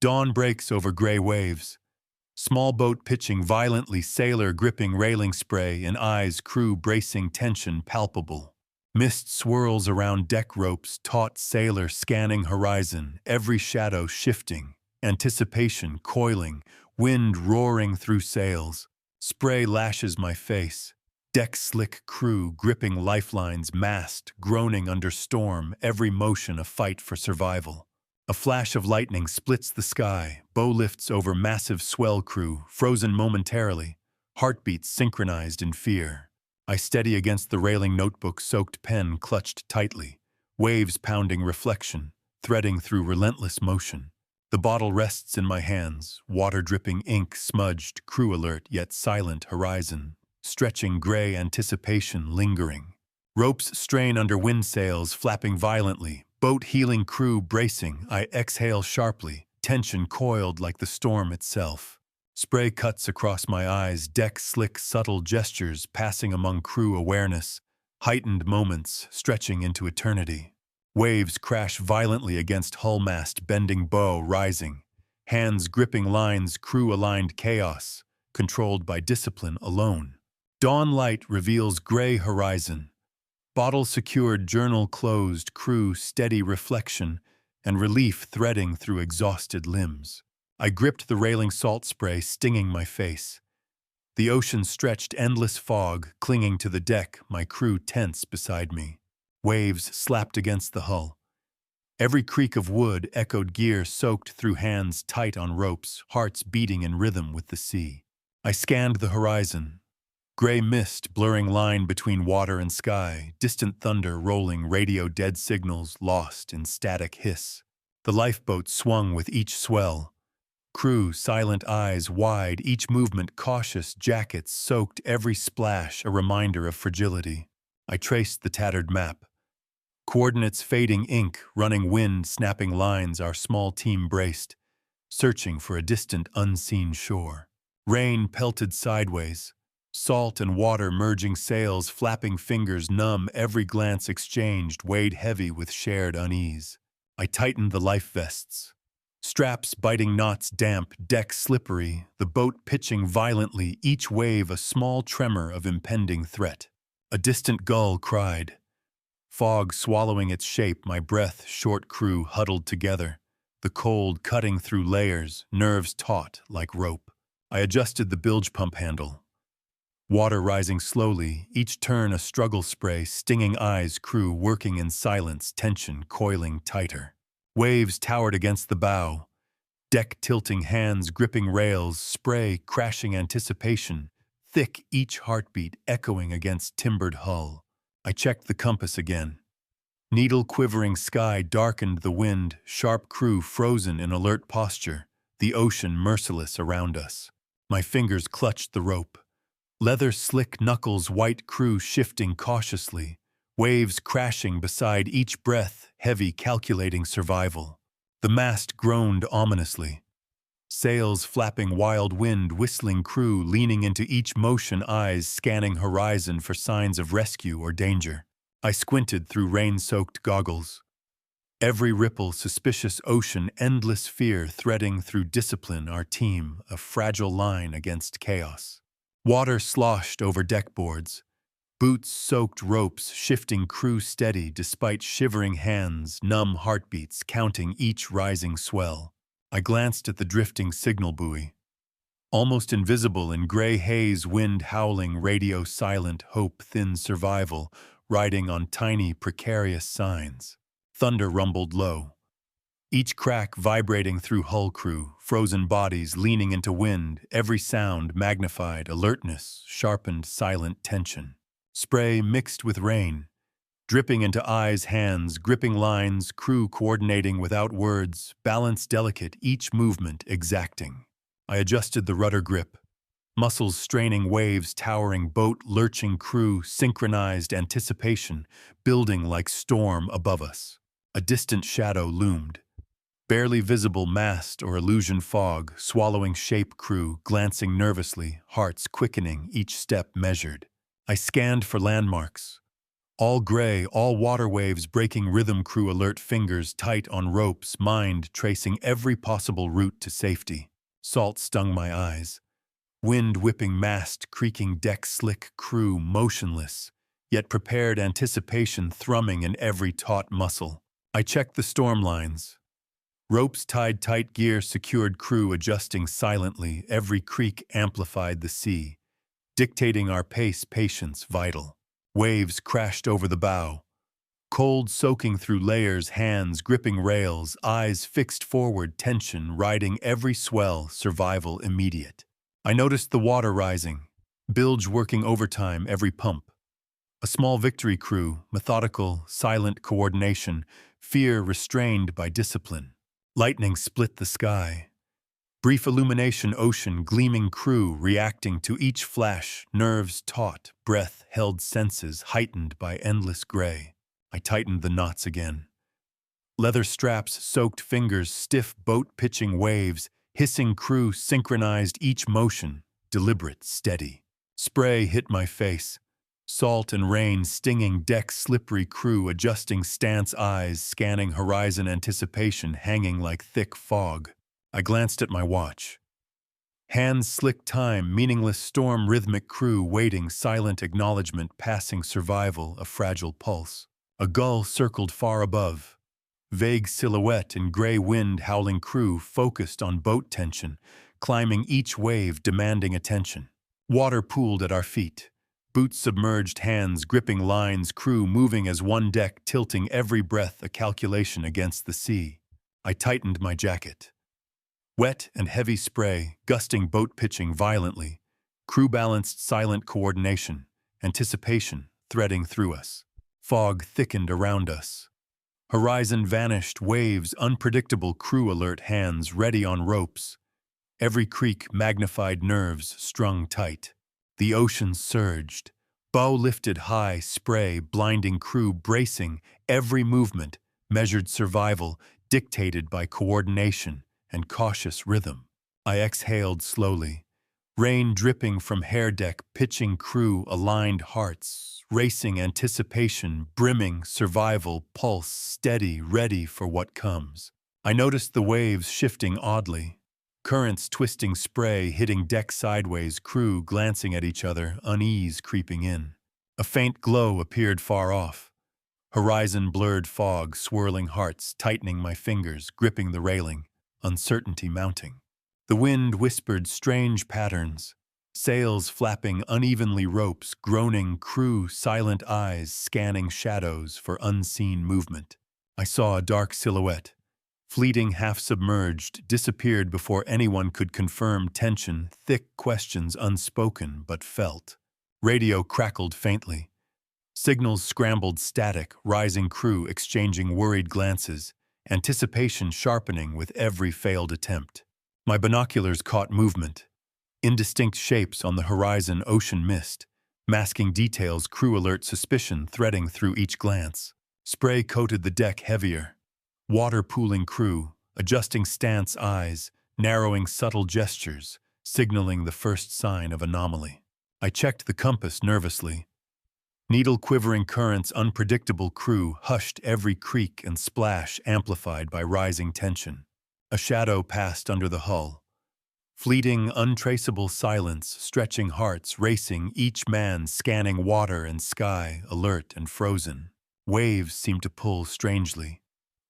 Dawn breaks over gray waves. Small boat pitching violently, sailor gripping railing spray, and eyes crew bracing, tension palpable. Mist swirls around deck ropes, taut sailor scanning horizon, every shadow shifting, anticipation coiling, wind roaring through sails. Spray lashes my face. Deck slick crew gripping lifelines, mast groaning under storm, every motion a fight for survival. A flash of lightning splits the sky, bow lifts over massive swell crew, frozen momentarily, heartbeats synchronized in fear. I steady against the railing, notebook-soaked pen clutched tightly, waves pounding reflection, threading through relentless motion. The bottle rests in my hands, water dripping, ink smudged, crew alert yet silent horizon, stretching gray anticipation lingering. Ropes strain under wind sails, flapping violently, boat heeling, crew bracing. I exhale sharply, tension coiled like the storm itself. Spray cuts across my eyes, deck slick subtle gestures passing among crew awareness, heightened moments stretching into eternity. Waves crash violently against hull mast, bending bow rising. Hands gripping lines, crew aligned chaos, controlled by discipline alone. Dawn light reveals gray horizon. Bottle secured, journal closed, crew steady reflection, and relief threading through exhausted limbs. I gripped the railing, salt spray stinging my face. The ocean stretched, endless fog clinging to the deck, my crew tense beside me. Waves slapped against the hull. Every creak of wood echoed, gear soaked through hands tight on ropes, hearts beating in rhythm with the sea. I scanned the horizon. Gray mist blurring line between water and sky, distant thunder rolling, radio dead signals lost in static hiss. The lifeboat swung with each swell. Crew, silent eyes wide, each movement cautious, jackets soaked, every splash a reminder of fragility. I traced the tattered map. Coordinates fading, ink running, wind snapping lines, our small team braced, searching for a distant unseen shore. Rain pelted sideways. Salt and water merging, sails flapping, fingers numb, every glance exchanged weighed heavy with shared unease. I tightened the life vests. Straps biting knots, damp, deck slippery, the boat pitching violently, each wave a small tremor of impending threat. A distant gull cried. Fog swallowing its shape, my breath short, crew huddled together, the cold cutting through layers, nerves taut like rope. I adjusted the bilge pump handle. Water rising slowly, each turn a struggle spray, stinging eyes, crew working in silence, tension coiling tighter. Waves towered against the bow, deck tilting, hands gripping rails, spray crashing, anticipation, thick each heartbeat echoing against timbered hull. I checked the compass again. Needle quivering, sky darkened, the wind, sharp, crew frozen in alert posture, the ocean merciless around us. My fingers clutched the rope. Leather slick knuckles, white, crew shifting cautiously, waves crashing beside each breath, heavy calculating survival. The mast groaned ominously. Sails flapping, wild wind whistling, crew leaning into each motion, eyes scanning horizon for signs of rescue or danger. I squinted through rain-soaked goggles. Every ripple, suspicious ocean, endless fear threading through discipline, our team, a fragile line against chaos. Water sloshed over deck boards. Boots soaked, ropes shifting, crew steady despite shivering hands, numb heartbeats counting each rising swell. I glanced at the drifting signal buoy. Almost invisible in gray haze, wind howling, radio silent, hope thin, survival, riding on tiny precarious signs. Thunder rumbled low. Each crack vibrating through hull, crew, frozen bodies leaning into wind, every sound magnified, alertness, sharpened, silent tension. Spray mixed with rain, dripping into eyes, hands, gripping lines, crew coordinating without words, balance delicate, each movement exacting. I adjusted the rudder grip, muscles straining, waves towering, boat lurching, crew synchronized, anticipation building like storm above us. A distant shadow loomed. Barely visible mast or illusion, fog, swallowing shape, crew glancing nervously, hearts quickening, each step measured. I scanned for landmarks. All gray, all water waves breaking rhythm, crew alert, fingers tight on ropes, mind tracing every possible route to safety. Salt stung my eyes. Wind whipping mast, creaking deck, slick crew motionless, yet prepared, anticipation thrumming in every taut muscle. I checked the storm lines. Ropes tied tight, gear secured, crew adjusting silently, every creak amplified the sea, dictating our pace, patience vital. Waves crashed over the bow, cold soaking through layers, hands gripping rails, eyes fixed forward, tension riding every swell, survival immediate. I noticed the water rising, bilge working overtime, every pump. A small victory, crew, methodical, silent coordination, fear restrained by discipline. Lightning split the sky. Brief illumination, ocean, gleaming, crew reacting to each flash, nerves taut, breath held, senses heightened by endless gray. I tightened the knots again. Leather straps, soaked fingers, stiff boat pitching waves, hissing, crew synchronized each motion, deliberate, steady. Spray hit my face. Salt and rain stinging, deck slippery, crew adjusting stance, eyes scanning horizon, anticipation hanging like thick fog. I glanced at my watch. Hands slick time, meaningless storm, rhythmic, crew waiting, silent acknowledgement, passing, survival, a fragile pulse. A gull circled far above. Vague silhouette in gray wind, howling, crew focused on boat tension, climbing each wave, demanding attention. Water pooled at our feet. Boots submerged, hands gripping lines, crew moving as one, deck tilting every breath, a calculation against the sea. I tightened my jacket. Wet and heavy spray, gusting, boat pitching violently. Crew balanced, silent coordination, anticipation threading through us. Fog thickened around us. Horizon vanished, waves unpredictable, crew alert, hands ready on ropes. Every creak magnified, nerves strung tight. The ocean surged. Bow lifted high, spray blinding, crew bracing, every movement measured, survival dictated by coordination and cautious rhythm. I exhaled slowly. Rain dripping from hair, deck pitching, crew aligned, hearts racing, anticipation brimming, survival pulse steady, ready for what comes. I noticed the waves shifting oddly. Currents twisting, spray hitting deck sideways, crew glancing at each other, unease creeping in. A faint glow appeared far off. Horizon blurred, fog swirling, hearts tightening, my fingers gripping the railing, uncertainty mounting. The wind whispered strange patterns, sails flapping unevenly, ropes groaning, crew silent, eyes scanning shadows for unseen movement. I saw a dark silhouette, fleeting, half-submerged, disappeared before anyone could confirm, tension, thick questions unspoken but felt. Radio crackled faintly. Signals scrambled, static, rising, crew exchanging worried glances, anticipation sharpening with every failed attempt. My binoculars caught movement. Indistinct shapes on the horizon, ocean mist, masking details, crew alert, suspicion threading through each glance. Spray coated the deck heavier. Water pooling, crew, adjusting stance, eyes, narrowing, subtle gestures, signaling the first sign of anomaly. I checked the compass nervously. Needle quivering, currents unpredictable, crew hushed, every creak and splash amplified by rising tension. A shadow passed under the hull. Fleeting, untraceable silence, stretching, hearts racing, each man scanning water and sky, alert and frozen. Waves seemed to pull strangely.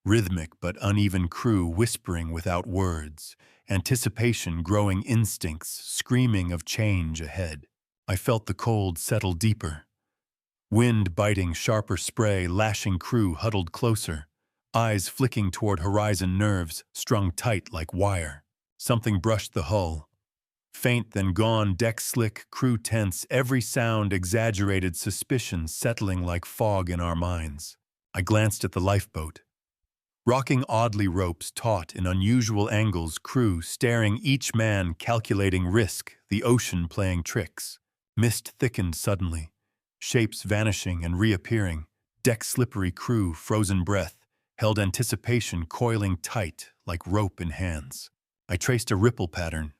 Rhythmic but uneven, crew whispering without words, anticipation growing, instincts screaming of change ahead. I felt the cold settle deeper. Wind biting, sharper spray lashing, crew huddled closer, eyes flicking toward horizon, nerves strung tight like wire. Something brushed the hull. Faint then gone, deck slick, crew tense, every sound exaggerated, suspicion settling like fog in our minds. I glanced at the lifeboat. Rocking oddly, ropes taut in unusual angles, crew staring, each man calculating risk, the ocean playing tricks. Mist thickened suddenly, shapes vanishing and reappearing, deck slippery, crew frozen breath, held anticipation coiling tight like rope in hands. I traced a ripple pattern.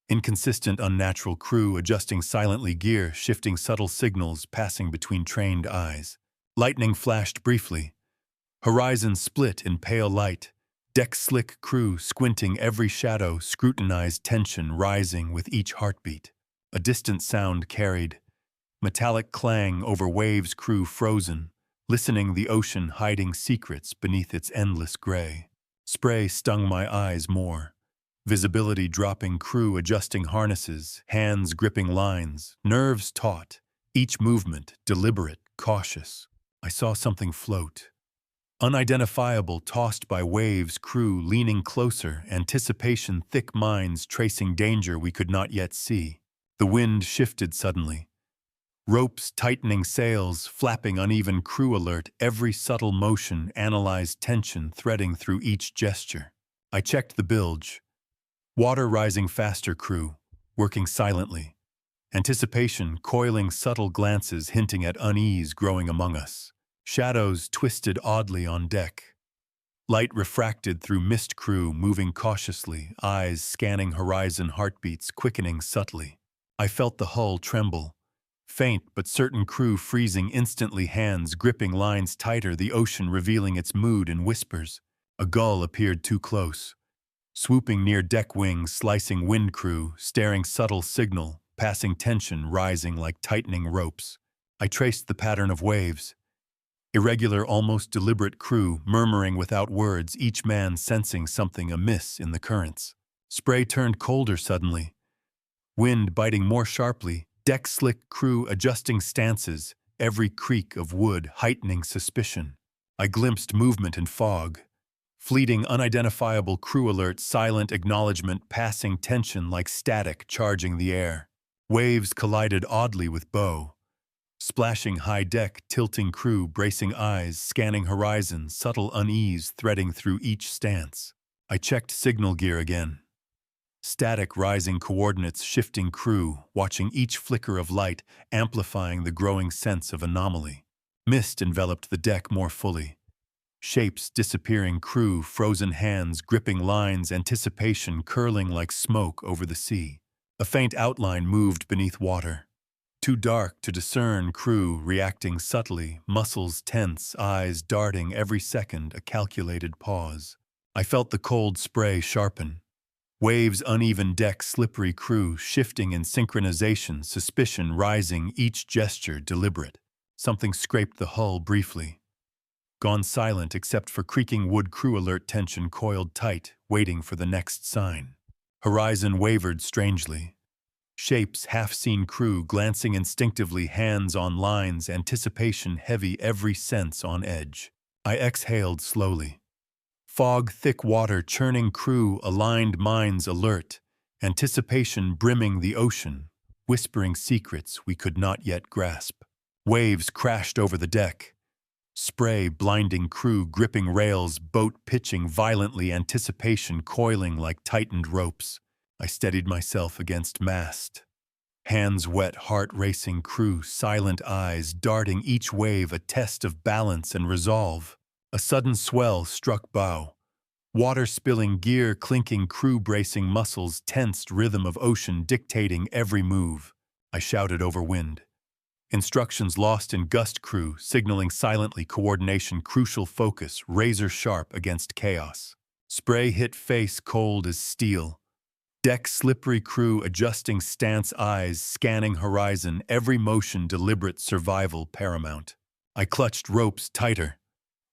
Inconsistent, unnatural, crew adjusting silently, gear shifting, subtle signals passing between trained eyes. Lightning flashed briefly. Horizon split in pale light. Deck slick crew squinting every shadow scrutinized tension rising with each heartbeat. A distant sound carried. Metallic clang over waves crew frozen, listening the ocean hiding secrets beneath its endless gray. Spray stung my eyes more. Visibility dropping crew adjusting harnesses, hands gripping lines, nerves taut, each movement deliberate, cautious. I saw something float. Unidentifiable tossed by waves crew leaning closer, anticipation thick minds tracing danger we could not yet see. The wind shifted suddenly. Ropes tightening sails, flapping uneven crew alert, every subtle motion analyzed tension threading through each gesture. I checked the bilge. Water rising faster crew, working silently. Anticipation coiling subtle glances hinting at unease growing among us. Shadows twisted oddly on deck. Light refracted through mist crew moving cautiously, eyes scanning horizon heartbeats quickening subtly. I felt the hull tremble. Faint but certain crew freezing instantly, hands gripping lines tighter, the ocean revealing its mood in whispers. A gull appeared too close. Swooping near deck wings, slicing wind crew, staring subtle signal, passing tension rising like tightening ropes. I traced the pattern of waves. Irregular, almost deliberate crew, murmuring without words, each man sensing something amiss in the currents. Spray turned colder suddenly. Wind biting more sharply, deck slick crew adjusting stances, every creak of wood heightening suspicion. I glimpsed movement in fog. Fleeting, unidentifiable crew alert, silent acknowledgement, passing tension like static charging the air. Waves collided oddly with bow. Splashing high deck, tilting crew, bracing eyes, scanning horizon, subtle unease threading through each stance. I checked signal gear again. Static rising coordinates, shifting crew, watching each flicker of light, amplifying the growing sense of anomaly. Mist enveloped the deck more fully. Shapes disappearing, crew, frozen hands gripping lines, anticipation curling like smoke over the sea. A faint outline moved beneath water. Too dark to discern, crew reacting subtly, muscles tense, eyes darting every second, a calculated pause. I felt the cold spray sharpen. Waves uneven deck, slippery crew shifting in synchronization, suspicion rising, each gesture deliberate. Something scraped the hull briefly. Gone silent except for creaking wood, crew alert, tension coiled tight, waiting for the next sign. Horizon wavered strangely. Shapes half-seen, crew glancing instinctively, hands on lines, anticipation heavy, every sense on edge. I exhaled slowly. Fog thick, water churning, crew aligned, minds alert, anticipation brimming the ocean, whispering secrets we could not yet grasp. Waves crashed over the deck. Spray blinding, crew gripping rails, boat pitching violently, anticipation coiling like tightened ropes. I steadied myself against mast. Hands wet, heart racing, crew silent, eyes darting each wave, a test of balance and resolve. A sudden swell struck bow. Water spilling, gear clinking, crew bracing, muscles tensed, rhythm of ocean dictating every move. I shouted over wind. Instructions lost in gust, crew signaling silently, coordination crucial, focus razor sharp against chaos. Spray hit face cold as steel. Deck slippery, crew adjusting stance, eyes scanning horizon, every motion deliberate, survival paramount. I clutched ropes tighter.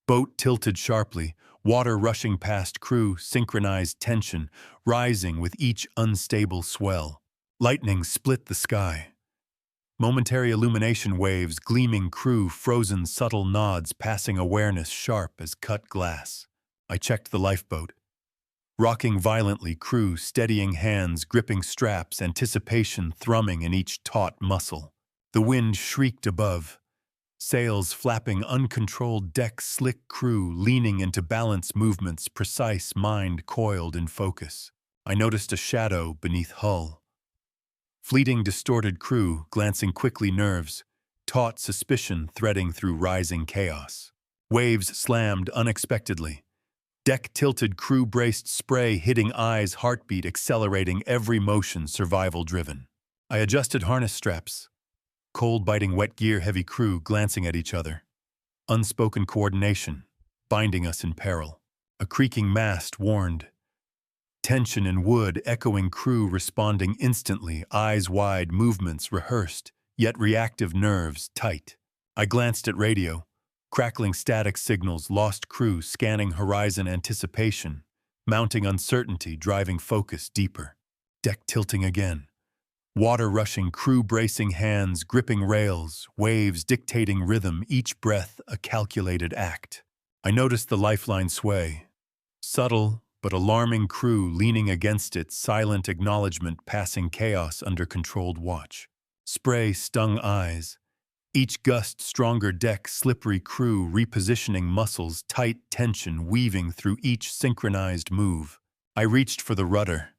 Boat tilted sharply, water rushing past, crew synchronized, tension rising with each unstable swell. Lightning split the sky. Momentary illumination, waves gleaming, crew frozen, subtle nods passing, awareness sharp as cut glass. I checked the lifeboat. Rocking violently, crew steadying hands gripping straps, anticipation thrumming in each taut muscle. The wind shrieked above. Sails flapping, uncontrolled deck slick, crew leaning into balance movements, precise, mind coiled in focus. I noticed a shadow beneath hull. Fleeting, distorted, crew glancing quickly, nerves, taut suspicion threading through rising chaos. Waves slammed unexpectedly. Deck tilted, crew braced, spray hitting eyes, heartbeat accelerating, every motion survival driven. I adjusted harness straps. Cold biting, wet gear, heavy crew glancing at each other. Unspoken coordination, binding us in peril. A creaking mast warned. Tension in wood, echoing crew responding instantly, eyes wide, movements rehearsed, yet reactive nerves tight. I glanced at radio. Crackling static signals, lost crew scanning horizon, anticipation, mounting uncertainty, driving focus deeper. Deck tilting again. Water rushing, crew bracing hands, gripping rails, waves dictating rhythm, each breath a calculated act. I noticed the lifeline sway. Subtle but alarming, crew leaning against it, silent acknowledgement, passing chaos under controlled watch. Spray stung eyes. Each gust stronger, deck slippery, crew repositioning muscles, tight tension weaving through each synchronized move. I reached for the rudder.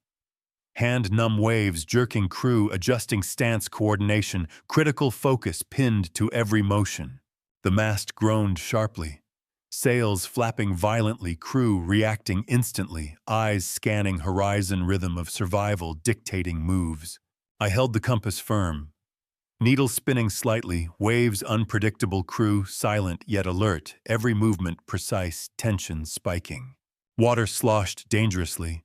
Hand-numb waves jerking, crew adjusting stance, coordination, critical focus pinned to every motion. The mast groaned sharply. Sails flapping violently, crew reacting instantly, eyes scanning horizon, rhythm of survival dictating moves. I held the compass firm. Needle spinning slightly, waves unpredictable, crew silent yet alert, every movement precise, tension spiking. Water sloshed dangerously.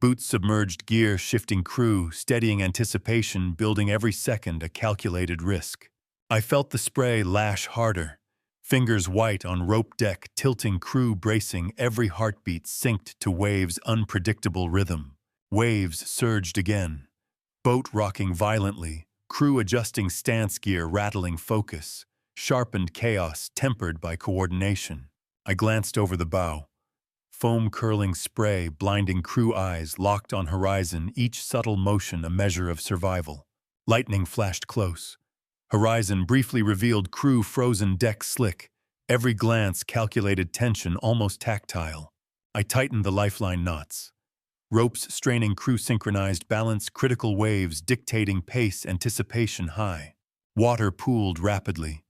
Boots submerged, gear shifting, crew steadying, anticipation building every second, a calculated risk. I felt the spray lash harder. Fingers white on rope deck, tilting, crew bracing, every heartbeat synced to waves' unpredictable rhythm. Waves surged again. Boat rocking violently, crew adjusting stance, gear rattling focus. Sharpened chaos tempered by coordination. I glanced over the bow. Foam curling spray, blinding, crew eyes locked on horizon, each subtle motion a measure of survival. Lightning flashed close. Horizon briefly revealed, crew frozen, deck slick. Every glance calculated, tension almost tactile. I tightened the lifeline knots. Ropes straining, crew synchronized, balance critical, waves dictating pace, anticipation high. Water pooled rapidly.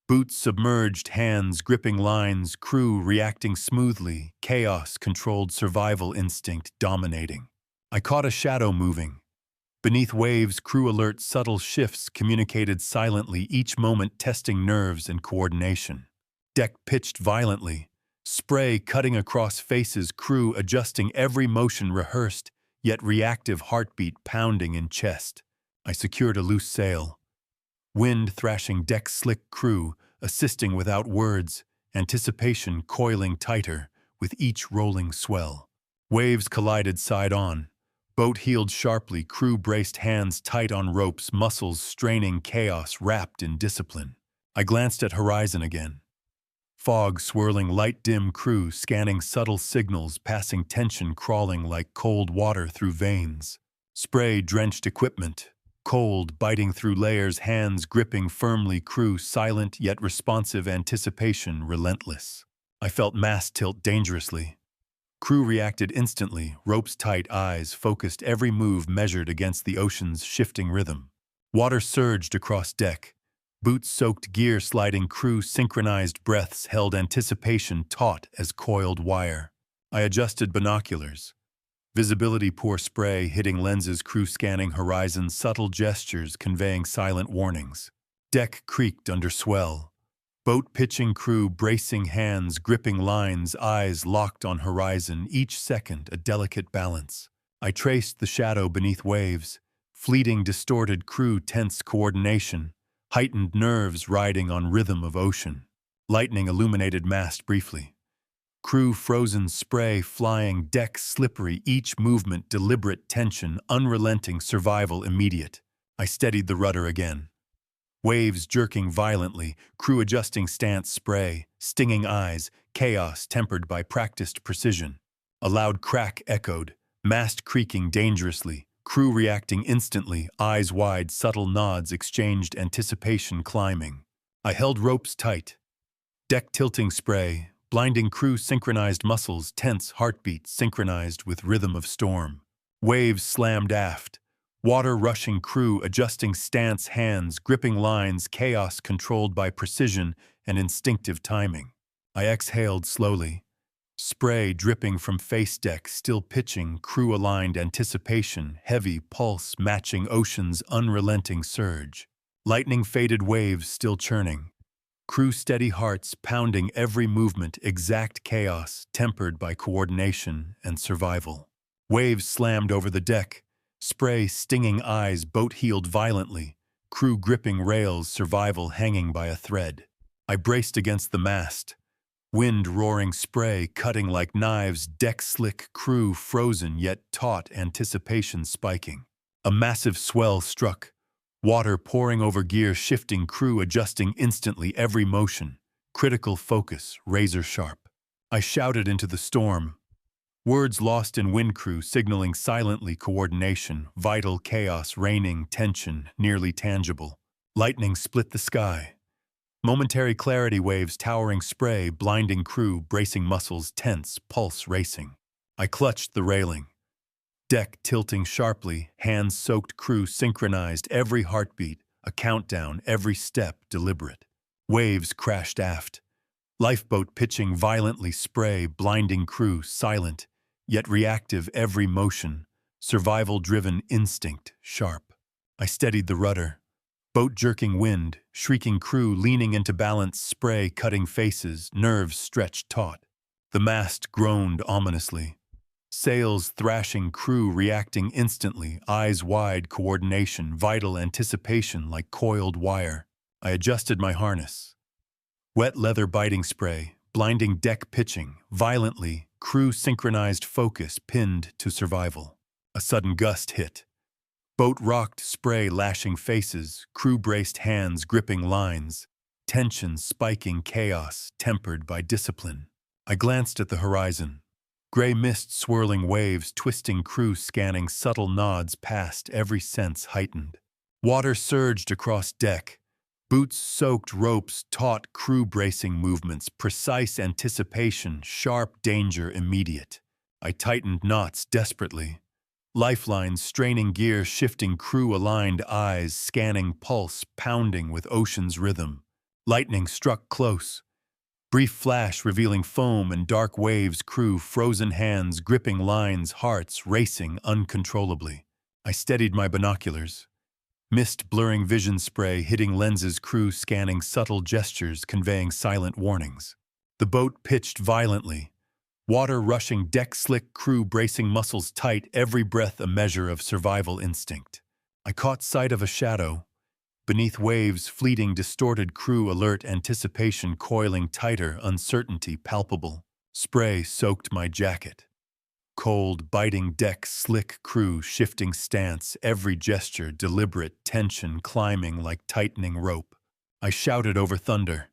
Boots submerged, hands gripping lines, crew reacting smoothly, chaos controlled, survival instinct dominating. I caught a shadow moving. Beneath waves, crew alert, subtle shifts communicated silently, each moment testing nerves and coordination. Deck pitched violently. Spray cutting across faces, crew adjusting, every motion rehearsed, yet reactive, heartbeat pounding in chest. I secured a loose sail. Wind thrashing, deck slick, crew assisting without words, anticipation coiling tighter with each rolling swell. Waves collided side on. Boat heeled sharply, crew braced, hands tight on ropes, muscles straining, chaos wrapped in discipline. I glanced at horizon again. Fog swirling, light dim, crew scanning subtle signals, passing tension crawling like cold water through veins. Spray drenched equipment, cold biting through layers, hands gripping firmly, crew silent yet responsive, anticipation relentless. I felt mast tilt dangerously. Crew reacted instantly, ropes tight, eyes focused, every move measured against the ocean's shifting rhythm. Water surged across deck. Boots soaked, gear sliding, crew synchronized, breaths held, anticipation taut as coiled wire. I adjusted binoculars. Visibility poor, spray hitting lenses, crew scanning horizon, subtle gestures conveying silent warnings. Deck creaked under swell. Boat pitching, crew bracing, hands gripping lines, eyes locked on horizon, each second a delicate balance. I traced the shadow beneath waves. Fleeting, distorted, crew tense coordination. Heightened nerves riding on rhythm of ocean. Lightning illuminated mast briefly. Crew frozen, spray flying, deck slippery, each movement deliberate, tension unrelenting, survival immediate. I steadied the rudder again. Waves jerking violently, crew adjusting stance, spray, stinging eyes, chaos tempered by practiced precision. A loud crack echoed, mast creaking dangerously, crew reacting instantly, eyes wide, subtle nods exchanged, anticipation climbing. I held ropes tight. Deck tilting, spray, blinding, crew synchronized, muscles tense, heartbeat synchronized with rhythm of storm. Waves slammed aft. Water rushing, crew adjusting stance, hands gripping lines, chaos controlled by precision and instinctive timing. I exhaled slowly. Spray dripping from face deck, still pitching, crew aligned, anticipation, heavy pulse matching ocean's unrelenting surge. Lightning faded, waves still churning. Crew steady hearts pounding every movement, exact chaos tempered by coordination and survival. Waves slammed over the deck, spray stinging eyes, boat heeled violently, crew gripping rails, survival hanging by a thread. I braced against the mast, wind roaring, spray cutting like knives, deck slick, crew frozen yet taut, anticipation spiking. A massive swell struck, water pouring over gear, shifting, crew adjusting instantly, every motion, critical focus, razor sharp. I shouted into the storm, words lost in wind, crew signaling silently, coordination, vital chaos reigning, tension nearly tangible. Lightning split the sky. Momentary clarity, waves towering, spray blinding, crew bracing, muscles tense, pulse racing. I clutched the railing. Deck tilting sharply, hands soaked, crew synchronized, every heartbeat, a countdown, every step deliberate. Waves crashed aft. Lifeboat pitching violently, spray blinding, crew silent, yet reactive, every motion, survival-driven instinct, sharp. I steadied the rudder. Boat jerking, wind, shrieking, crew leaning into balance, spray cutting faces, nerves stretched taut. The mast groaned ominously. Sails thrashing, crew reacting instantly, eyes wide, coordination, vital anticipation like coiled wire. I adjusted my harness. Wet leather biting, spray, blinding, deck pitching, violently, crew synchronized, focus pinned to survival. A sudden gust hit. Boat rocked, spray lashing faces, crew braced, hands gripping lines, tension spiking, chaos tempered by discipline. I glanced at the horizon. Gray mist swirling, waves twisting, crew scanning, subtle nods past, every sense heightened. Water surged across deck. Boots soaked, ropes taut, crew bracing movements, precise anticipation, sharp danger immediate. I tightened knots desperately. Lifelines straining, gear shifting, crew aligned, eyes scanning, pulse pounding with ocean's rhythm. Lightning struck close. Brief flash revealing foam and dark waves, crew frozen, hands gripping lines, hearts racing uncontrollably. I steadied my binoculars. Mist blurring vision, spray hitting lenses, crew scanning, subtle gestures conveying silent warnings. The boat pitched violently. Water rushing, deck slick, crew bracing, muscles tight, every breath a measure of survival instinct. I caught sight of a shadow. Beneath waves fleeting, distorted, crew alert, anticipation coiling tighter, uncertainty palpable. Spray soaked my jacket. Cold, biting, deck slick, crew shifting stance, every gesture deliberate, tension climbing like tightening rope. I shouted over thunder.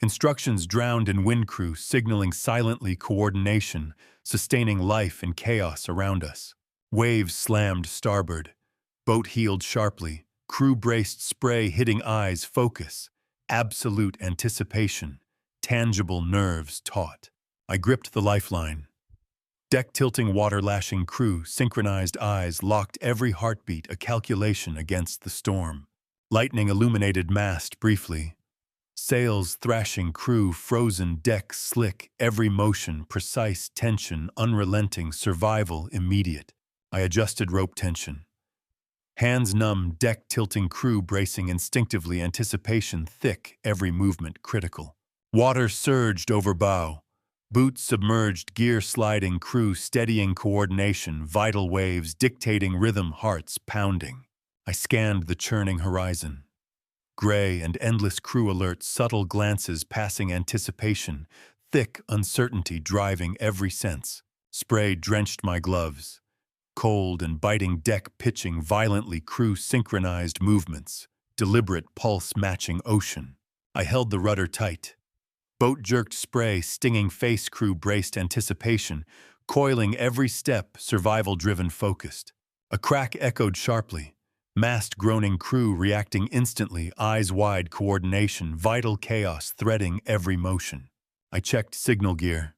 Instructions drowned in wind, crew signaling silently, coordination, sustaining life in chaos around us. Waves slammed starboard. Boat heeled sharply. Crew braced, spray hitting eyes, focus. Absolute anticipation. Tangible nerves taut. I gripped the lifeline. Deck tilting, water lashing, crew synchronized, eyes locked, every heartbeat a calculation against the storm. Lightning illuminated mast briefly. Sails thrashing, crew frozen, deck slick, every motion precise, tension unrelenting, survival immediate. I adjusted rope tension. Hands numb, deck tilting, crew bracing instinctively, anticipation thick, every movement critical. Water surged over bow. Boots submerged, gear sliding, crew steadying, coordination, vital waves dictating rhythm, hearts pounding. I scanned the churning horizon. Gray and endless, crew alert, subtle glances passing, anticipation, thick uncertainty driving every sense. Spray drenched my gloves. Cold and biting, deck pitching violently, crew synchronized movements, deliberate pulse matching ocean. I held the rudder tight. Boat jerked, spray stinging face, crew braced, anticipation, coiling every step, survival-driven, focused. A crack echoed sharply. Mast groaning, crew reacting instantly, eyes wide, coordination, vital chaos threading every motion. I checked signal gear.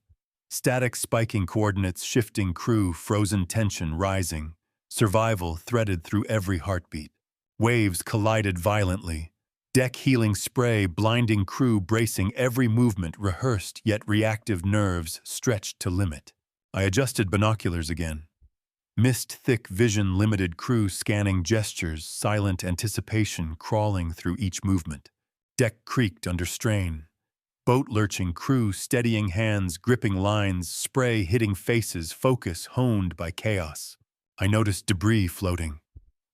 Static spiking, coordinates shifting, crew frozen, tension rising. Survival threaded through every heartbeat. Waves collided violently. Deck heeling, spray blinding, crew bracing, every movement rehearsed yet reactive, nerves stretched to limit. I adjusted binoculars again. Mist thick vision limited, crew scanning gestures, silent anticipation crawling through each movement. Deck creaked under strain. Boat lurching, crew steadying hands, gripping lines, spray hitting faces, focus honed by chaos. I noticed debris floating.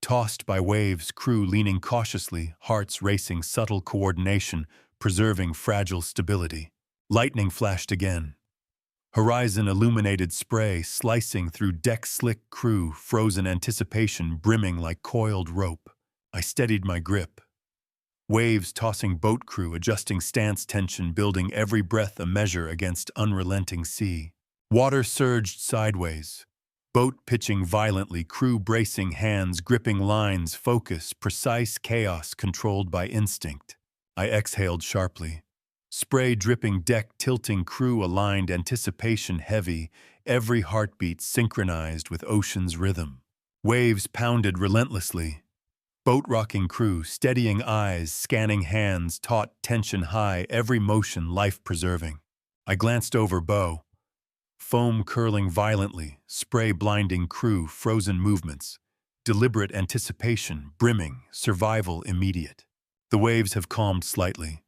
Tossed by waves, crew leaning cautiously, hearts racing, subtle coordination, preserving fragile stability. Lightning flashed again. Horizon illuminated spray slicing through deck slick crew, frozen anticipation brimming like coiled rope. I steadied my grip. Waves tossing boat crew, adjusting stance tension, building every breath a measure against unrelenting sea. Water surged sideways. Boat pitching violently, crew bracing hands, gripping lines, focus, precise chaos controlled by instinct. I exhaled sharply. Spray dripping, deck tilting, crew aligned, anticipation heavy, every heartbeat synchronized with ocean's rhythm. Waves pounded relentlessly. Boat rocking crew, steadying eyes, scanning hands, taut tension high, every motion life-preserving. I glanced over bow. Foam curling violently, spray blinding crew, frozen movements. Deliberate anticipation, brimming, survival immediate. The waves have calmed slightly.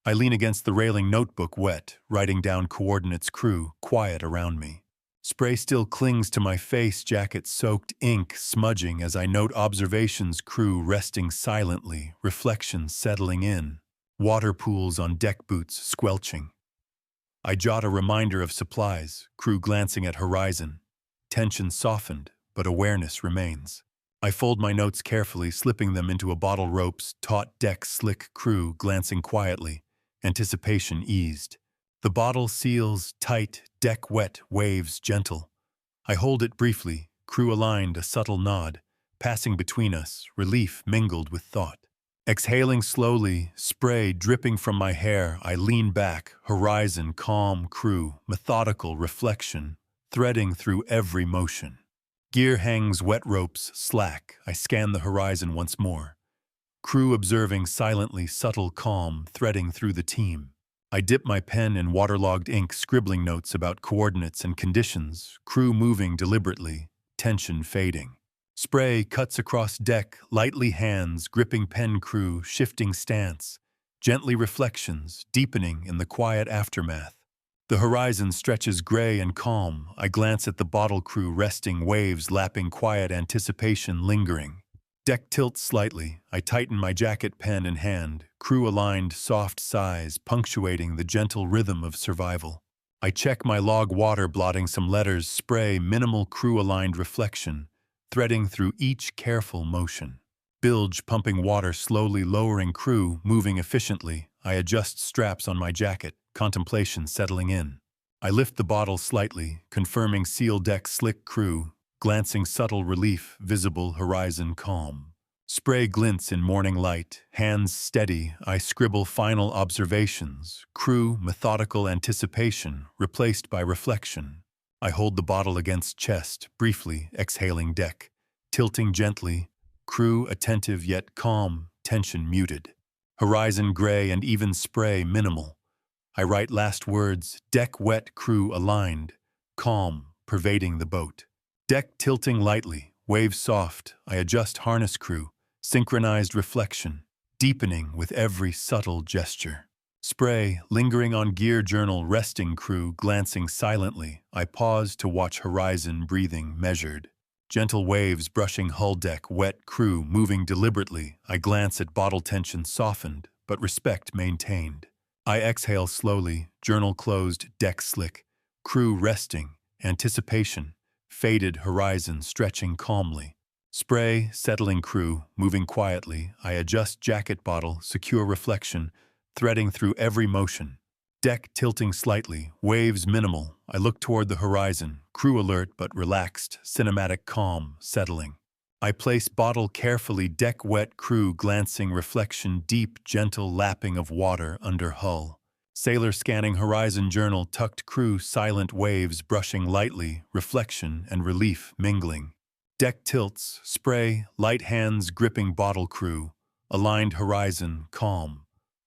I lean against the railing, notebook wet, writing down coordinates, crew, quiet around me. Spray still clings to my face, jacket soaked, ink smudging as I note observations, crew resting silently, reflections settling in. Water pools on deck boots squelching. I jot a reminder of supplies, crew glancing at horizon. Tension softened, but awareness remains. I fold my notes carefully, slipping them into a bottle, ropes, taut deck slick crew glancing quietly. Anticipation eased. The bottle seals tight, deck wet, waves gentle. I hold it briefly, crew aligned, a subtle nod. Passing between us, relief mingled with thought. Exhaling slowly, spray dripping from my hair, I lean back, horizon calm, crew, methodical reflection, threading through every motion. Gear hangs, wet ropes slack, I scan the horizon once more. Crew observing silently, subtle calm, threading through the team. I dip my pen in waterlogged ink, scribbling notes about coordinates and conditions, crew moving deliberately, tension fading. Spray cuts across deck, lightly hands, gripping pen, crew, shifting stance. Gently reflections, deepening in the quiet aftermath. The horizon stretches gray and calm. I glance at the bottle, crew resting, waves lapping, quiet anticipation lingering. Deck tilts slightly. I tighten my jacket, pen in hand. Crew aligned, soft sighs, punctuating the gentle rhythm of survival. I check my log, water blotting some letters, spray, minimal crew aligned reflection, threading through each careful motion. Bilge pumping water, slowly lowering, crew moving efficiently. I adjust straps on my jacket, contemplation settling in. I lift the bottle slightly, confirming seal, deck slick, crew, glancing, subtle relief, visible, horizon calm. Spray glints in morning light, hands steady, I scribble final observations, crew methodical anticipation, replaced by reflection. I hold the bottle against chest, briefly exhaling, deck, tilting gently, crew attentive yet calm, tension muted. Horizon gray and even spray minimal. I write last words, deck wet, crew aligned, calm, pervading the boat. Deck tilting lightly, waves soft, I adjust harness, crew, synchronized reflection, deepening with every subtle gesture. Spray, lingering on gear, journal, resting, crew, glancing silently, I pause to watch horizon, breathing, measured. Gentle waves brushing hull, deck, wet, crew, moving deliberately, I glance at bottle, tension softened, but respect maintained. I exhale slowly, journal closed, deck slick, crew resting, anticipation, faded horizon stretching calmly. Spray, settling, crew, moving quietly, I adjust jacket, bottle, secure reflection, threading through every motion. Deck tilting slightly, waves minimal, I look toward the horizon, crew alert but relaxed, cinematic calm, settling. I place bottle carefully, deck wet, crew glancing, reflection deep, gentle lapping of water under hull. Sailor scanning horizon, journal tucked, crew silent, waves brushing lightly, reflection and relief mingling. Deck tilts, spray, light hands gripping bottle, crew, aligned horizon, calm,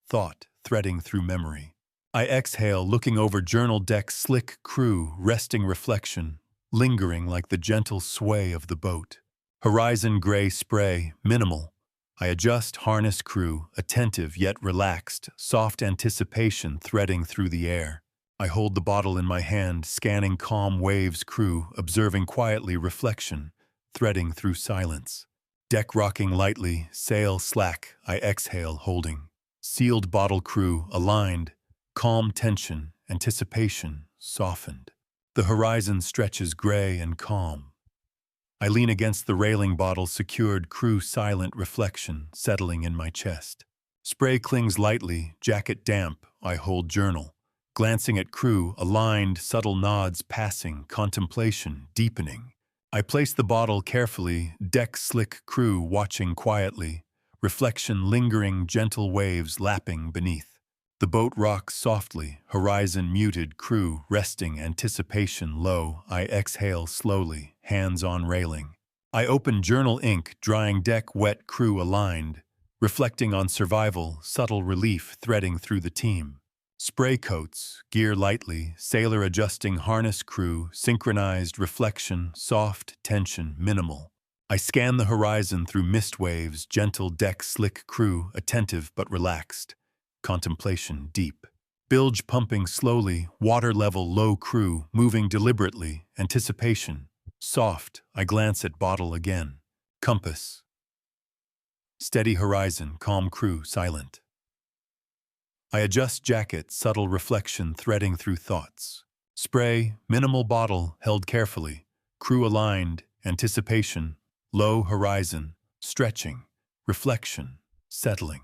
thought threading through memory. I exhale, looking over, journal, deck slick, crew, resting, reflection, lingering like the gentle sway of the boat. Horizon gray, spray, minimal. I adjust harness crew, attentive yet relaxed, soft anticipation threading through the air. I hold the bottle in my hand, scanning calm waves crew, observing quietly reflection, threading through silence. Deck rocking lightly, sail slack, I exhale holding. Sealed bottle crew, aligned, calm tension, anticipation, softened. The horizon stretches gray and calm. I lean against the railing bottle, secured crew silent reflection, settling in my chest. Spray clings lightly, jacket damp, I hold journal. Glancing at crew, aligned, subtle nods passing, contemplation deepening. I place the bottle carefully, deck slick crew watching quietly, reflection lingering, gentle waves lapping beneath. The boat rocks softly, horizon muted, crew resting, anticipation low. I exhale slowly, hands on railing. I open journal ink, drying deck wet, crew aligned, reflecting on survival, subtle relief threading through the team. Spray coats, gear lightly, sailor adjusting harness crew, synchronized reflection, soft tension, minimal. I scan the horizon through mist waves, gentle deck slick crew, attentive but relaxed. Contemplation deep. Bilge pumping slowly, water level low, crew moving deliberately, anticipation. Soft, I glance at bottle again. Compass. Steady horizon, calm crew, silent. I adjust jacket, subtle reflection threading through thoughts. Spray, minimal bottle, held carefully. Crew aligned, anticipation. Low horizon, stretching. Reflection, settling.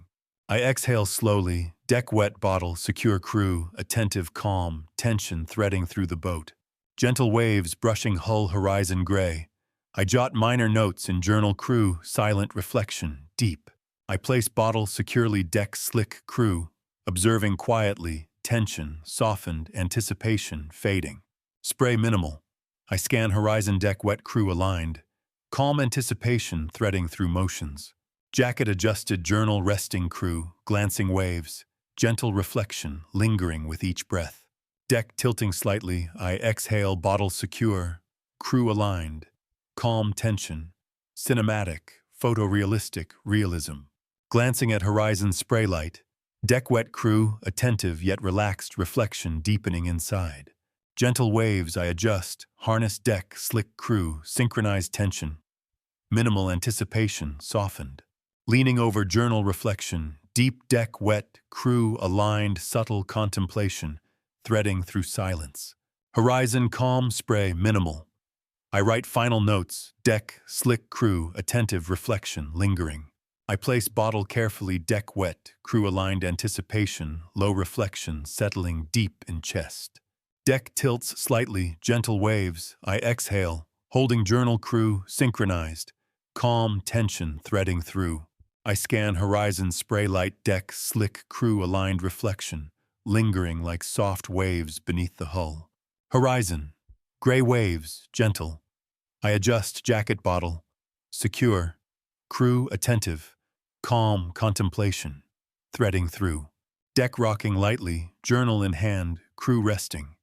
I exhale slowly, deck wet bottle, secure crew, attentive calm, tension threading through the boat. Gentle waves brushing hull horizon gray. I jot minor notes in journal crew, silent reflection, deep. I place bottle securely, deck slick crew, observing quietly, tension, softened, anticipation, fading. Spray minimal. I scan horizon, deck wet, crew aligned. Calm anticipation threading through motions. Jacket adjusted, journal resting crew, glancing waves. Gentle reflection lingering with each breath. Deck tilting slightly, I exhale, bottle secure. Crew aligned. Calm tension. Cinematic, photorealistic, realism. Glancing at horizon, spray light. Deck wet crew, attentive yet relaxed, reflection deepening inside. Gentle waves I adjust, harness deck, slick crew, synchronized tension. Minimal anticipation, softened. Leaning over, journal reflection, deep deck wet, crew aligned, subtle contemplation, threading through silence. Horizon calm, spray minimal. I write final notes, deck, slick crew, attentive reflection, lingering. I place bottle carefully, deck wet, crew aligned, anticipation, low reflection, settling deep in chest. Deck tilts slightly, gentle waves, I exhale, holding journal crew, synchronized. Calm tension threading through. I scan horizon, spray light, deck, slick crew aligned, reflection, lingering like soft waves beneath the hull. Horizon, gray waves, gentle. I adjust jacket bottle, secure. Crew attentive, calm contemplation, threading through. Deck rocking lightly, journal in hand, crew resting.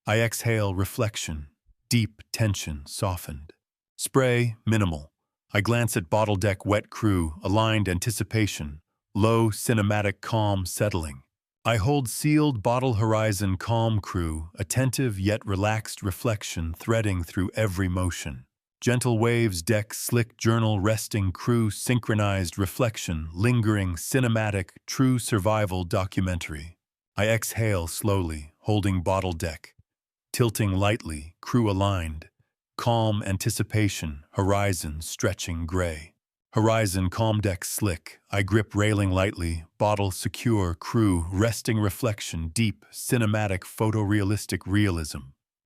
I exhale, reflection, deep tension softened. Spray minimal. I glance at bottle, deck wet, crew aligned, anticipation. Low cinematic calm settling. I hold sealed bottle, horizon calm, crew attentive yet relaxed, reflection threading through every motion. Gentle waves, deck slick, journal resting, crew synchronized, reflection lingering, cinematic, true survival documentary. I exhale slowly, holding bottle, deck. Tilting lightly, crew aligned. Calm anticipation, horizon stretching gray. Horizon calm, deck slick. I grip railing lightly, bottle secure, crew resting, reflection deep, cinematic, photorealistic realism.